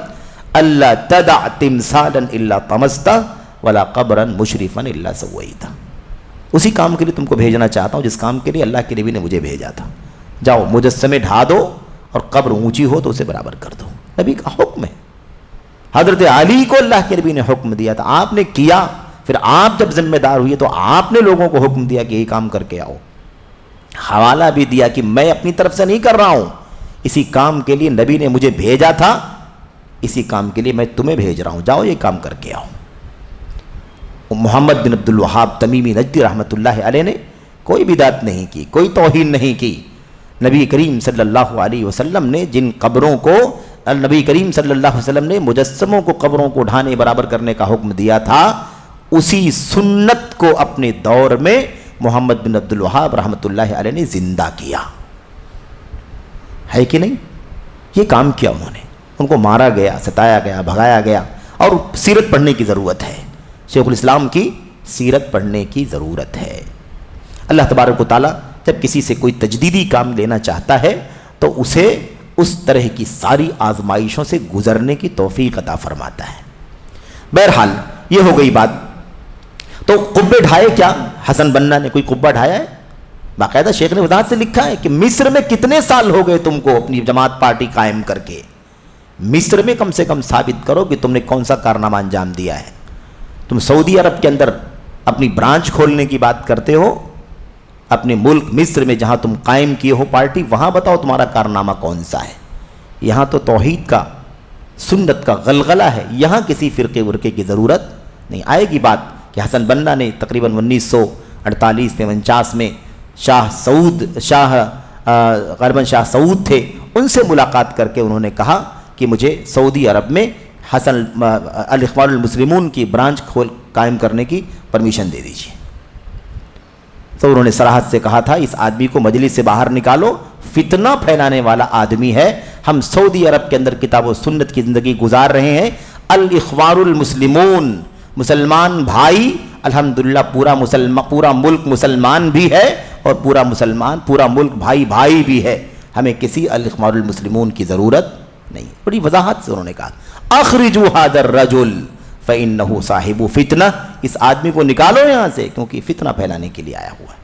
[SPEAKER 1] الا تدع تمثالا الا طمستہ ولا قبرا مشرفا الا سویتہ۔ اسی کام کے لیے تم کو بھیجنا چاہتا ہوں جس کام کے لیے اللہ کے نبی نے مجھے بھیجا تھا۔ جاؤ مجسمے ڈھا دو، اور قبر اونچی ہو تو اسے برابر کر دو۔ نبی کا حکم ہے، حضرت علی کو اللہ کے نبی نے حکم دیا تھا، آپ نے کیا، پھر آپ جب ذمہ دار ہوئے تو آپ نے لوگوں کو حکم دیا کہ یہی کام کر کے آؤ، حوالہ بھی دیا کہ میں اپنی طرف سے نہیں کر رہا ہوں، اسی کام کے لیے نبی نے مجھے بھیجا تھا، اسی کام کے لیے میں تمہیں بھیج رہا ہوں، جاؤ یہ کام کر کے آؤ۔ محمد بن عبد الوہاب تمیمی نجدی رحمۃ اللہ علیہ نے کوئی بدعت نہیں کی، کوئی توہین نہیں کی۔ نبی کریم صلی اللہ علیہ وسلم نے جن قبروں کو، نبی کریم صلی اللہ علیہ وسلم نے مجسموں کو قبروں کو ڈھانے برابر کرنے کا حکم دیا تھا، اسی سنت کو اپنے دور میں محمد بن عبد الوہاب رحمۃ اللہ علیہ نے زندہ کیا ہے کہ نہیں؟ یہ کام کیا انہوں نے، ان کو مارا گیا، ستایا گیا، بھگایا گیا، اور سیرت پڑھنے کی ضرورت ہے، شیخ الاسلام کی سیرت پڑھنے کی ضرورت ہے۔ اللہ تبارک و تعالیٰ جب کسی سے کوئی تجدیدی کام لینا چاہتا ہے تو اسے اس طرح کی ساری آزمائشوں سے گزرنے کی توفیق عطا فرماتا ہے۔ بہرحال یہ ہو گئی بات۔ تو قبے ڈھائے کیا؟ حسن بنا نے کوئی قبہ ڈھایا ہے؟ باقاعدہ شیخ نے وضاحت سے لکھا ہے کہ مصر میں کتنے سال ہو گئے تم کو اپنی جماعت پارٹی قائم کر کے، مصر میں کم سے کم ثابت کرو کہ تم نے کون سا کارنامہ انجام دیا ہے۔ تم سعودی عرب کے اندر اپنی برانچ کھولنے کی بات کرتے ہو، اپنے ملک مصر میں جہاں تم قائم کیے ہو پارٹی، وہاں بتاؤ تمہارا کارنامہ کون سا ہے۔ یہاں تو توحید کا، سنت کا غلغلہ ہے، یہاں کسی فرقے ورقے کی ضرورت نہیں۔ آئے گی بات کہ حسن بنا نے تقریباً 1948 میں 49 میں غالباً شاہ سعود تھے، ان سے ملاقات کر کے انہوں نے کہا کہ مجھے سعودی عرب میں حسن الاخوان المسلمون کی برانچ قائم کرنے کی پرمیشن دے دیجیے۔ تو انہوں نے صراحت سے کہا تھا اس آدمی کو مجلس سے باہر نکالو، فتنہ پھیلانے والا آدمی ہے، ہم سعودی عرب کے اندر کتاب و سنت کی زندگی گزار رہے ہیں، الاخوان المسلمون، مسلمان بھائی، الحمدللہ پورا ملک مسلمان بھی ہے، اور پورا ملک بھائی بھائی بھی ہے، ہمیں کسی الاخوان المسلمون کی ضرورت نہیں۔ بڑی وضاحت سے انہوں نے کہا اخرجوا هذا الرجل فإنه صاحب فتنہ، اس آدمی کو نکالو یہاں سے کیونکہ فتنہ پھیلانے کے لیے آیا ہوا ہے۔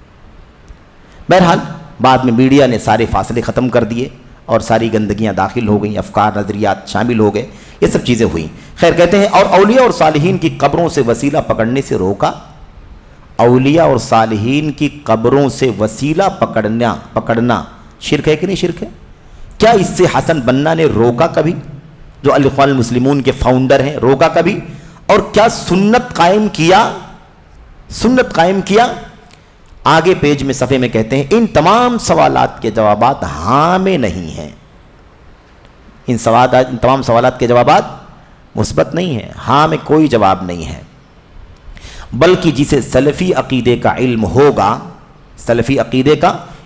[SPEAKER 1] بہرحال بعد میں میڈیا نے سارے فاصلے ختم کر دیے اور ساری گندگیاں داخل ہو گئیں، افکار نظریات شامل ہو گئے، یہ سب چیزیں ہوئیں۔ خیر کہتے ہیں اور اولیاء اور صالحین کی قبروں سے وسیلہ پکڑنے سے روکا۔ اولیاء اور صالحین کی قبروں سے وسیلہ پکڑنا شرک ہے کہ نہیں شرک ہے؟ کیا اس سے حسن بنا نے روکا کبھی، جو الاخوان المسلمون کے فاؤنڈر ہیں، روکا کبھی؟ اور کیا سنت قائم کیا؟ آگے پیج میں صفحے میں کہتے ہیں ان تمام سوالات کے جوابات ہاں میں نہیں ہیں، ان تمام سوالات کے جوابات مثبت نہیں ہیں، ہاں میں کوئی جواب نہیں ہے، بلکہ جسے سلفی عقیدے کا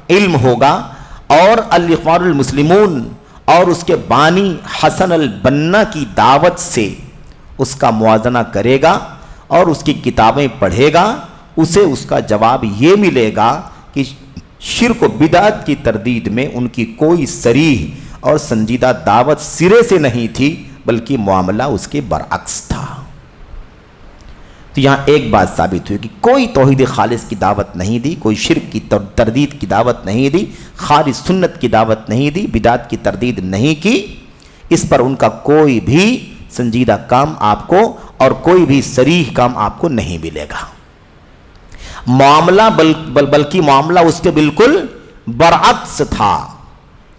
[SPEAKER 1] علم ہوگا اور الاخوان المسلمون اور اس کے بانی حسن البنا کی دعوت سے اس کا موازنہ کرے گا اور اس کی کتابیں پڑھے گا، اسے اس کا جواب یہ ملے گا کہ شرک و بدعت کی تردید میں ان کی کوئی صریح اور سنجیدہ دعوت سرے سے نہیں تھی، بلکہ معاملہ اس کے برعکس تھا۔ تو یہاں ایک بات ثابت ہوئی کہ کوئی توحید خالص کی دعوت نہیں دی، کوئی شرک کی تردید کی دعوت نہیں دی، خالص سنت کی دعوت نہیں دی، بدعت کی تردید نہیں کی، اس پر ان کا کوئی بھی سنجیدہ کام آپ کو اور کوئی بھی صریح کام آپ کو نہیں ملے گا. معاملہ بلکہ معاملہ اس کے بالکل برعکس تھا.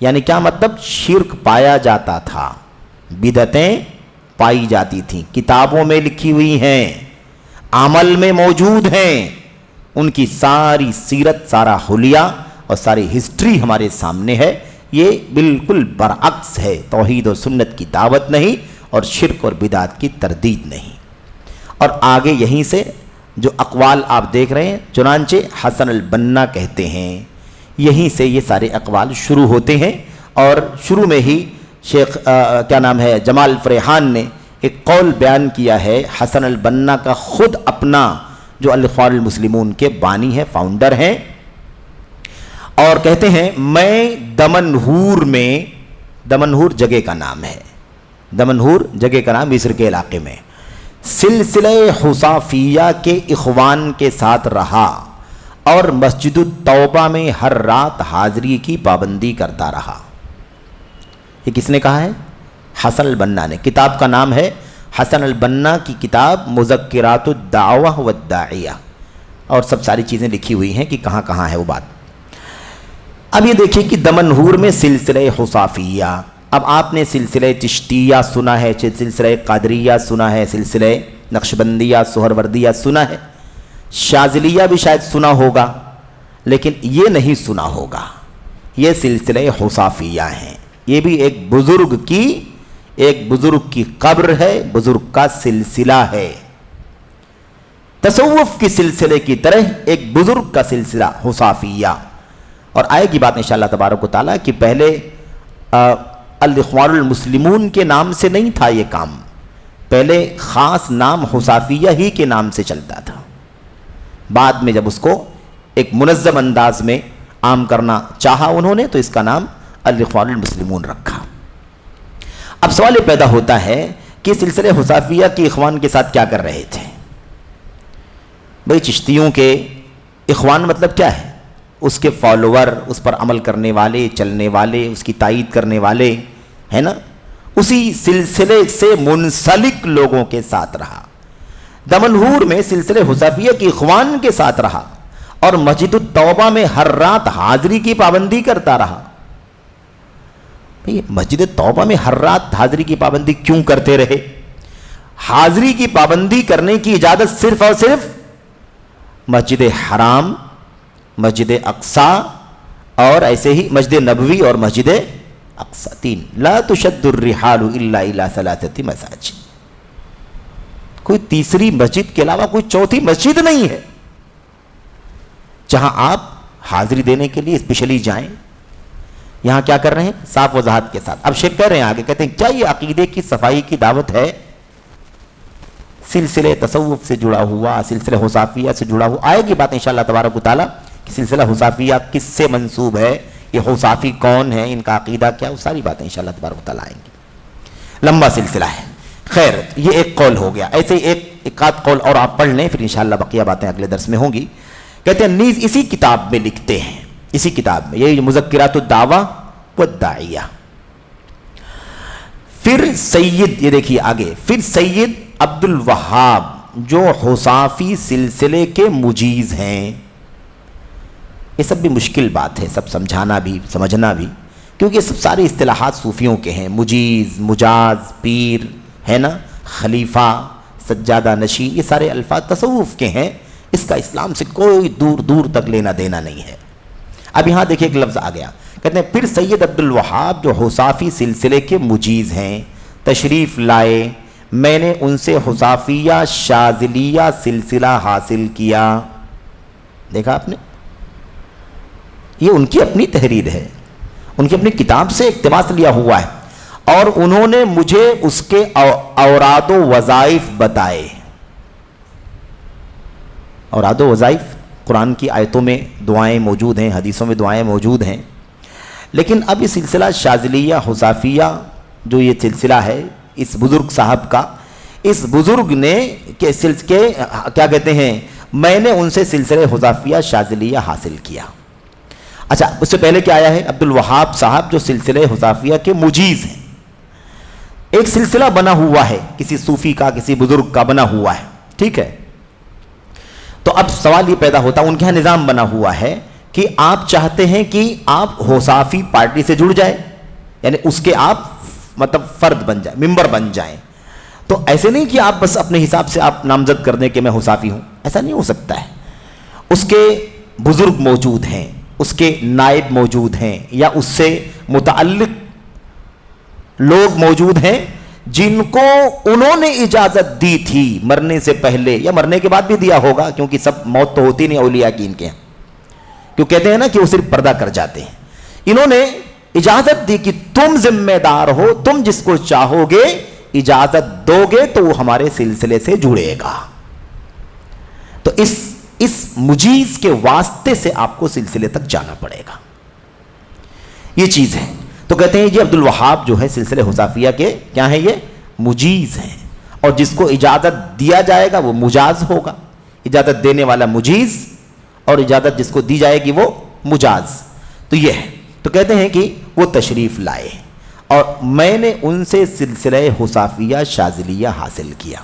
[SPEAKER 1] یعنی کیا مطلب؟ شرک پایا جاتا تھا، بدعتیں پائی جاتی تھیں، کتابوں میں لکھی ہوئی ہیں، عمل میں موجود ہیں. ان کی ساری سیرت، سارا حلیہ اور ساری ہسٹری ہمارے سامنے ہے. یہ بالکل برعکس ہے. توحید و سنت کی دعوت نہیں اور شرک اور بدعت کی تردید نہیں. اور آگے یہیں سے جو اقوال آپ دیکھ رہے ہیں، چنانچہ حسن البنا کہتے ہیں، یہیں سے یہ سارے اقوال شروع ہوتے ہیں. اور شروع میں ہی شیخ کیا نام ہے جمال فریحان نے ایک قول بیان کیا ہے حسن البنا کا، خود اپنا، جو الاخوان المسلمون کے بانی ہیں، فاؤنڈر ہیں. اور کہتے ہیں میں دمنہور میں، دمنہور جگہ کا نام ہے، دمنہور جگہ کا نام مصر کے علاقے میں، سلسلہ حصافیہ کے اخوان کے ساتھ رہا اور مسجد التوبہ میں ہر رات حاضری کی پابندی کرتا رہا. یہ کس نے کہا ہے؟ حسن البنا نے. کتاب کا نام ہے حسن البنا کی کتاب مذکرات الدعوہ والداعیہ، اور سب ساری چیزیں لکھی ہوئی ہیں کہ کہاں کہاں ہے وہ بات. اب یہ دیکھیں کہ دمنہور میں سلسلہ حصافیہ. اب آپ نے سلسلہ چشتیہ سنا ہے، سلسلہ قادریہ سنا ہے، سلسلہ نقشبندیہ سہروردیہ سنا ہے، شاذلیہ بھی شاید سنا ہوگا، لیکن یہ نہیں سنا ہوگا. یہ سلسلہ حصافیہ ہیں. یہ بھی ایک بزرگ کی قبر ہے، بزرگ کا سلسلہ ہے. تصوف کی سلسلے کی طرح ایک بزرگ کا سلسلہ حصافیہ. اور آئے گی بات انشاءاللہ تبارک و تعالیٰ کہ پہلے الاخوان المسلمون کے نام سے نہیں تھا یہ کام، پہلے خاص نام حصافیہ ہی کے نام سے چلتا تھا. بعد میں جب اس کو ایک منظم انداز میں عام کرنا چاہا انہوں نے تو اس کا نام الاخوان المسلمون رکھا. اب سوال یہ پیدا ہوتا ہے کہ سلسلہ حصافیہ کے اخوان کے ساتھ کیا کر رہے تھے؟ بھئی چشتیوں کے اخوان مطلب کیا ہے؟ اس کے فالوور، اس پر عمل کرنے والے، چلنے والے، اس کی تائید کرنے والے، ہے نا، اسی سلسلے سے منسلک لوگوں کے ساتھ رہا. دمنہور میں سلسلہ حصافیہ کی اخوان کے ساتھ رہا اور مسجد التوبہ میں ہر رات حاضری کی پابندی کرتا رہا. مسجد توبہ میں ہر رات حاضری کی پابندی کیوں کرتے رہے؟ حاضری کی پابندی کرنے کی اجازت صرف اور صرف مسجد حرام، مسجد اقصی اور ایسے ہی مسجد نبوی اور مسجد اقصی، تین. لا تشد الرحال الا الى ثلاثه مساجد. کوئی تیسری مسجد کے علاوہ کوئی چوتھی مسجد نہیں ہے جہاں آپ حاضری دینے کے لیے اسپیشلی جائیں. یہاں کیا کر رہے ہیں؟ صاف وضاحت کے ساتھ. اب شیخ کہہ رہے ہیں آگے، کہتے ہیں کیا یہ عقیدے کی صفائی کی دعوت ہے؟ سلسلے تصوف سے جڑا ہوا، سلسلہ حصافیہ سے جڑا ہوا. آئے گی بات انشاءاللہ تبارک و تعالیٰ کہ سلسلہ حصافیہ کس سے منسوب ہے، یہ حصافی کون ہے، ان کا عقیدہ کیا، وہ ساری باتیں انشاءاللہ تبارک و تعالیٰ آئیں گی. لمبا سلسلہ ہے. خیر، یہ ایک قول ہو گیا. ایسے ایک آدھ قول اور آپ پڑھ لیں، پھر انشاءاللہ بقیہ باتیں اگلے درس میں ہوں گی. کہتے ہیں نیز اسی کتاب میں لکھتے ہیں، اسی کتاب میں، یہ مذکرات الدعوہ والداعیہ. پھر سید، یہ دیکھیے آگے، پھر سید عبد الوہاب جو حصافی سلسلے کے مجیز ہیں. یہ سب بھی مشکل بات ہے، سب سمجھانا بھی سمجھنا بھی، کیونکہ یہ سب سارے اصطلاحات صوفیوں کے ہیں. مجیز، مجاز، پیر، ہے نا، خلیفہ، سجادہ نشین، یہ سارے الفاظ تصوف کے ہیں. اس کا اسلام سے کوئی دور دور تک لینا دینا نہیں ہے. اب یہاں دیکھیں ایک لفظ آ گیا، کہتے ہیں پھر سید عبد الوہاب جو حصافی سلسلے کے مجیز ہیں تشریف لائے، میں نے ان سے حصافیہ شاذلیہ سلسلہ حاصل کیا. دیکھا آپ نے، یہ ان کی اپنی تحریر ہے، ان کی اپنی کتاب سے اقتباس لیا ہوا ہے، اور انہوں نے مجھے اس کے اوراد و وظائف بتائے. اوراد و وظائف قرآن کی آیتوں میں دعائیں موجود ہیں، حدیثوں میں دعائیں موجود ہیں. لیکن اب یہ سلسلہ شاذلیہ حصافیہ جو یہ سلسلہ ہے اس بزرگ صاحب کا، اس بزرگ نے کیا کہتے ہیں، میں نے ان سے سلسلہ حصافیہ شاذلیہ حاصل کیا. اچھا، اس سے پہلے کیا آیا ہے؟ عبد الوہاب صاحب جو سلسلہ حصافیہ کے مجیز ہیں. ایک سلسلہ بنا ہوا ہے کسی صوفی کا، کسی بزرگ کا بنا ہوا ہے، ٹھیک ہے؟ تو اب سوال یہ پیدا ہوتا ہے، ان کے یہاں نظام بنا ہوا ہے کہ آپ چاہتے ہیں کہ آپ ہوصافی پارٹی سے جڑ جائیں، یعنی اس کے آپ مطلب فرد بن جائیں، ممبر بن جائیں. تو ایسے نہیں کہ آپ بس اپنے حساب سے آپ نامزد کر دیں کہ میں ہوصافی ہوں، ایسا نہیں ہو سکتا ہے. اس کے بزرگ موجود ہیں، اس کے نائب موجود ہیں، یا اس سے متعلق لوگ موجود ہیں جن کو انہوں نے اجازت دی تھی مرنے سے پہلے، یا مرنے کے بعد بھی دیا ہوگا، کیونکہ سب موت تو ہوتی نہیں اولیاء کی ان کے ہیں، کیوں کہتے ہیں نا کہ وہ صرف پردہ کر جاتے ہیں. انہوں نے اجازت دی کہ تم ذمہ دار ہو، تم جس کو چاہو گے اجازت دو گے تو وہ ہمارے سلسلے سے جڑے گا. تو اس مجیز کے واسطے سے آپ کو سلسلے تک جانا پڑے گا. یہ چیز ہے. تو کہتے ہیں یہ عبد الوہاب جو ہے سلسلے حذافیہ کے کیا ہیں؟ یہ مجیز ہیں، اور جس کو اجازت دیا جائے گا وہ مجاز ہوگا. اجازت دینے والا مجیز اور اجازت جس کو دی جائے گی وہ مجاز. تو یہ ہے. تو کہتے ہیں کہ وہ تشریف لائے اور میں نے ان سے سلسلہ حذافیہ شاذلیہ حاصل کیا.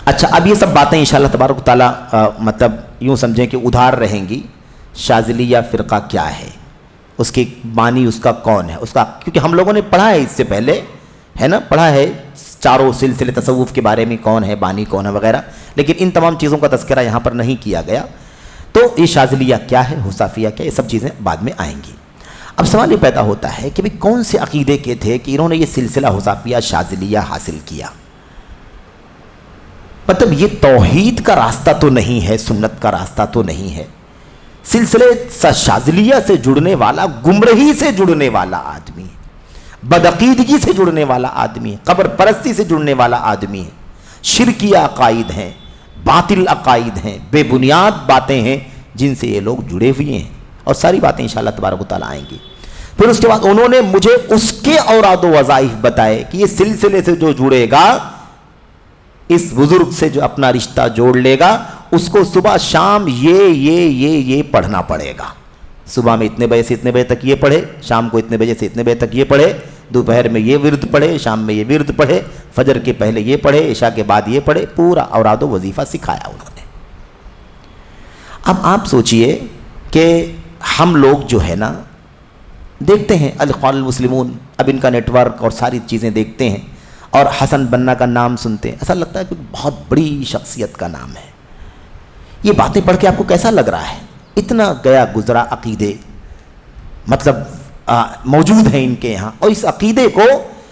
[SPEAKER 1] اچھا، اب یہ سب باتیں انشاءاللہ تبارک و تعالیٰ مطلب یوں سمجھیں کہ ادھار رہیں گی. شاذلیہ فرقہ کیا ہے، اس کی بانی اس کا کون ہے، اس کا، کیونکہ ہم لوگوں نے پڑھا ہے اس سے پہلے، ہے نا، پڑھا ہے چاروں سلسلے تصوف کے بارے میں، کون ہے بانی، کون ہے وغیرہ، لیکن ان تمام چیزوں کا تذکرہ یہاں پر نہیں کیا گیا. تو یہ شاذلیہ کیا ہے، حذافیہ کیا، یہ سب چیزیں بعد میں آئیں گی. اب سوال یہ پیدا ہوتا ہے کہ بھی کون سے عقیدے کے تھے کہ انہوں نے یہ سلسلہ حذافیہ شاذلیہ حاصل کیا؟ مطلب یہ توحید کا راستہ تو نہیں ہے، سنت کا راستہ تو نہیں ہے. سلسلے شاذلیہ سے جڑنے والا گمراہی سے جڑنے والا آدمی ہے، بدعقیدگی سے جڑنے والا آدمی ہے، قبر پرستی سے جڑنے والا آدمی ہے. شرکیہ عقائد ہیں، باطل عقائد ہیں، بے بنیاد باتیں ہیں جن سے یہ لوگ جڑے ہوئے ہیں، اور ساری باتیں انشاءاللہ تبارک و تعالیٰ آئیں گی. پھر اس کے بعد انہوں نے مجھے اس کے اوراد و وظائف بتائے کہ یہ سلسلے سے جو جڑے گا، اس بزرگ سے جو اپنا رشتہ جوڑ لے گا، اس کو صبح شام یہ پڑھنا پڑے گا. صبح میں اتنے بجے سے اتنے بجے تک یہ پڑھے، شام کو اتنے بجے سے اتنے بجے تک یہ پڑھے، دوپہر میں یہ ورد پڑھے، شام میں یہ ورد پڑھے، فجر کے پہلے یہ پڑھے، عشاء کے بعد یہ پڑھے. پورا اوراد و وظیفہ سکھایا انہوں نے. اب آپ سوچئے کہ ہم لوگ جو ہے نا دیکھتے ہیں الاخوان المسلمون، اب ان کا نیٹ ورک اور ساری چیزیں دیکھتے ہیں اور حسن بننا کا نام سنتے ہیں، ایسا لگتا ہے کہ بہت بڑی شخصیت کا نام ہے. یہ باتیں پڑھ کے آپ کو کیسا لگ رہا ہے؟ اتنا گیا گزرا عقیدے مطلب موجود ہیں ان کے یہاں، اور اس عقیدے کو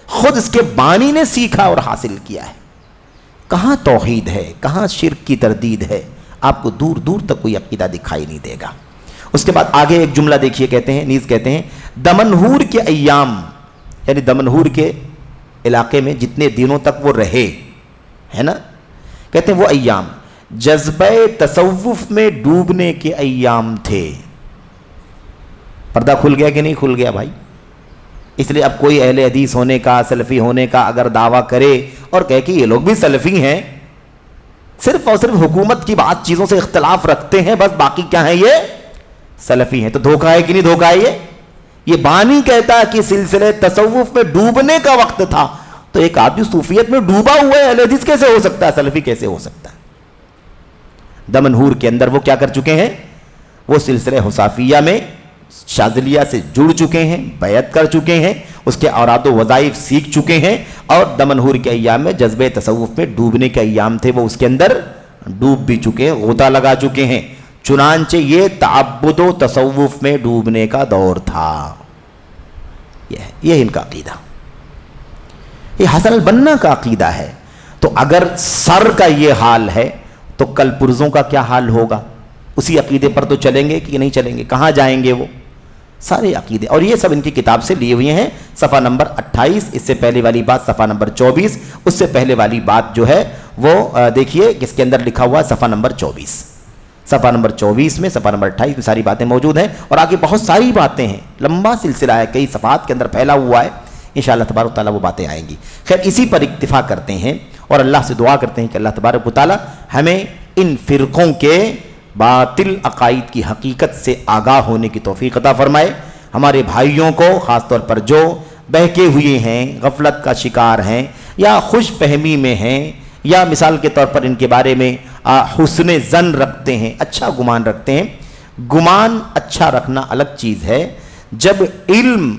[SPEAKER 1] خود اس کے بانی نے سیکھا اور حاصل کیا ہے. کہاں توحید ہے، کہاں شرک کی تردید ہے؟ آپ کو دور دور تک کوئی عقیدہ دکھائی نہیں دے گا. اس کے بعد آگے ایک جملہ دیکھیے، کہتے ہیں دمنہور کے ایام، یعنی دمنہور کے علاقے میں جتنے دنوں تک وہ رہے، ہے نا، کہتے ہیں وہ ایام جذبہ تصوف میں ڈوبنے کے ایام تھے. پردہ کھل گیا کہ نہیں کھل گیا بھائی؟ اس لیے اب کوئی اہل حدیث ہونے کا، سلفی ہونے کا اگر دعویٰ کرے اور کہے کہ یہ لوگ بھی سلفی ہیں، صرف اور صرف حکومت کی بات چیزوں سے اختلاف رکھتے ہیں، بس باقی کیا ہیں یہ سلفی ہیں، تو دھوکہ ہے کہ نہیں دھوکہ ہے؟ یہ بانی کہتا ہے کہ سلسلے تصوف میں ڈوبنے کا وقت تھا، تو ایک آدمی صوفیت میں ڈوبا ہوا ہے، اہل حدیث کیسے ہو سکتا ہے، سلفی کیسے ہو سکتا ہے؟ دمنہور کے اندر وہ کیا کر چکے ہیں؟ وہ سلسلہ حذافیہ میں شاذلیہ سے جڑ چکے ہیں، بیعت کر چکے ہیں، اس کے اوراد و وظائف سیکھ چکے ہیں، اور دمنہور کے ایام میں جذبہ تصوف میں ڈوبنے کے ایام تھے، وہ اس کے اندر ڈوب بھی چکے ہیں، غوطہ لگا چکے ہیں. چنانچہ یہ تعبد و تصوف میں ڈوبنے کا دور تھا. یہ ان کا عقیدہ، یہ حسن البنا کا عقیدہ ہے. تو اگر سر کا یہ حال ہے تو کل پرزوں کا کیا حال ہوگا؟ اسی عقیدے پر تو چلیں گے کہ نہیں چلیں گے؟ کہاں جائیں گے وہ سارے عقیدے؟ اور یہ سب ان کی کتاب سے لیے ہوئے ہیں، صفحہ نمبر 28، اس سے پہلے والی بات صفحہ نمبر 24، اس سے پہلے والی بات جو ہے وہ دیکھیے کس کے اندر لکھا ہوا ہے، صفحہ نمبر 24، صفحہ نمبر 24 میں، صفحہ نمبر 28 میں ساری باتیں موجود ہیں. اور آگے بہت ساری باتیں ہیں، لمبا سلسلہ ہے، کئی صفحات کے اندر پھیلا ہوا ہے، انشاءاللہ تبارک و تعالیٰ وہ باتیں آئیں گی. خیر، اسی پر اکتفا کرتے ہیں اور اللہ سے دعا کرتے ہیں کہ اللہ تبارک و تعالیٰ ہمیں ان فرقوں کے باطل عقائد کی حقیقت سے آگاہ ہونے کی توفیق عطا فرمائے. ہمارے بھائیوں کو خاص طور پر جو بہکے ہوئے ہیں، غفلت کا شکار ہیں، یا خوش فہمی میں ہیں، یا مثال کے طور پر ان کے بارے میں حسن ظن رکھتے ہیں، اچھا گمان رکھتے ہیں۔ گمان اچھا رکھنا الگ چیز ہے، جب علم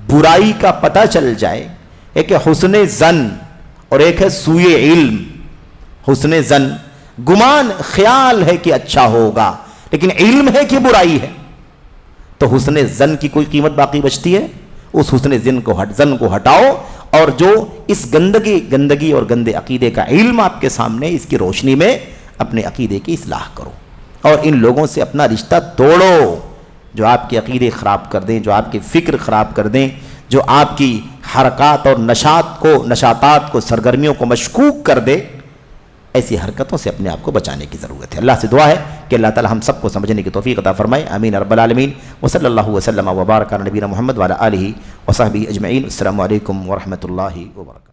[SPEAKER 1] برائی کا پتہ چل جائے، ایک ہے حسن ظن اور ایک ہے سوئے علم۔ حسن ظن گمان خیال ہے کہ اچھا ہوگا، لیکن علم ہے کہ برائی ہے، تو حسن ظن کی کوئی قیمت باقی بچتی ہے؟ اس حسن ظن کو ہٹاؤ، اور جو اس گندگی اور گندے عقیدے کا علم آپ کے سامنے، اس کی روشنی میں اپنے عقیدے کی اصلاح کرو، اور ان لوگوں سے اپنا رشتہ توڑو جو آپ کے عقیدے خراب کر دیں، جو آپ کی فکر خراب کر دیں، جو آپ کی حرکات اور نشاطات کو، سرگرمیوں کو مشکوک کر دے۔ ایسی حرکتوں سے اپنے آپ کو بچانے کی ضرورت ہے۔ اللہ سے دعا ہے کہ اللہ تعالی ہم سب کو سمجھنے کی توفیق عطا فرمائے، آمین رب العالمین۔ وصلی اللہ وسلم وبارک علی نبینا محمد وعلی آلہ وصحبہ اجمعین۔ السلام علیکم ورحمۃ اللہ وبرکاتہ۔